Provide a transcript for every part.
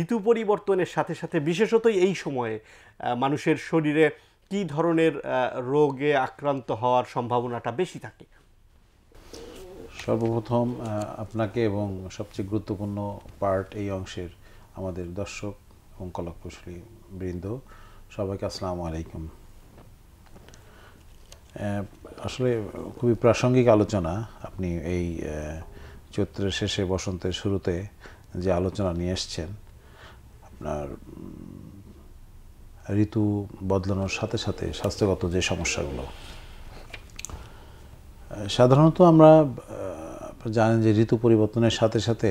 ঋতু পরিবর্তনের সাথে সাথে বিশেষত এই সময়ে মানুষের শরীরে কী ধরনের রোগে আক্রান্ত হওয়ার সম্ভাবনাটা বেশি থাকে? সর্বপ্রথম আপনাকে এবং সবচেয়ে গুরুত্বপূর্ণ পার্ট এই অংশের আমাদের দর্শক এবং কলাকুশলী বৃন্দ, সবাইকে আসসালামু আলাইকুম। আসলে খুবই প্রাসঙ্গিক আলোচনা আপনি এই চৈত্রের শেষে বসন্তের শুরুতে যে আলোচনা নিয়ে এসছেন। আপনার ঋতু বদলানোর সাথে সাথে স্বাস্থ্যগত যে সমস্যাগুলো, সাধারণত আমরা জানেন যে ঋতু পরিবর্তনের সাথে সাথে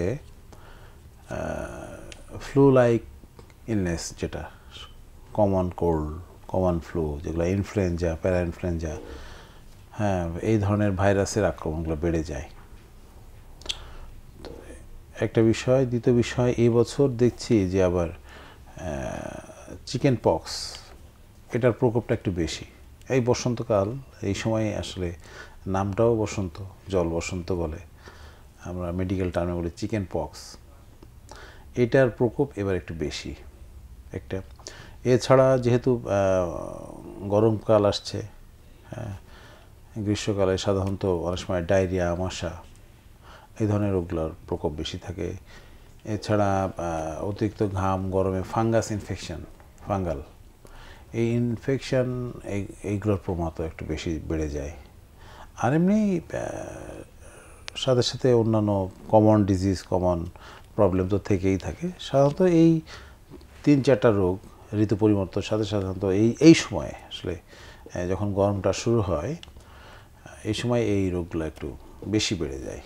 ফ্লু লাইক ইলনেস, যেটা কমন কোল্ড, কমন ফ্লু, যেগুলো ইনফ্লুয়েঞ্জা, প্যারা ইনফ্লুয়েঞ্জা, হ্যাঁ, এই ধরনের ভাইরাসের আক্রমণগুলো বেড়ে যায়। একটা বিষয়। দ্বিতীয় বিষয়, এই বছর দেখছি যে আবার চিকেন পক্স, এটার প্রকোপটা একটু বেশি। এই বসন্তকাল, এই সময় আসলে নামটাও বসন্ত, জল বসন্ত বলে, আমরা মেডিকেল টার্মে বলি চিকেন পক্স। এটার প্রকোপ এবার একটু বেশি একটা। এছাড়া যেহেতু গরমকাল আসছে, হ্যাঁ, গ্রীষ্মকালে সাধারণত অনেক সময় ডায়রিয়া, আমাশা, এই ধরনের রোগগুলোর প্রকোপ বেশি থাকে। এছাড়া অতিরিক্ত ঘাম, গরমে ফাঙ্গাস ইনফেকশন, ফাঙ্গাল এই ইনফেকশন, এইগুলোর প্রমাণও একটু বেশি বেড়ে যায়। আর এমনি সাথে সাথে অন্যান্য কমন ডিজিজ, কমন প্রবলেম তো থেকেই থাকে। সাধারণত এই 3-4টা রোগ ঋতু পরিবর্তনের সাথে সাধারণত এই সময়ে আসলে যখন গরমটা শুরু হয়, এই সময় এই রোগগুলো একটু বেশি বেড়ে যায়।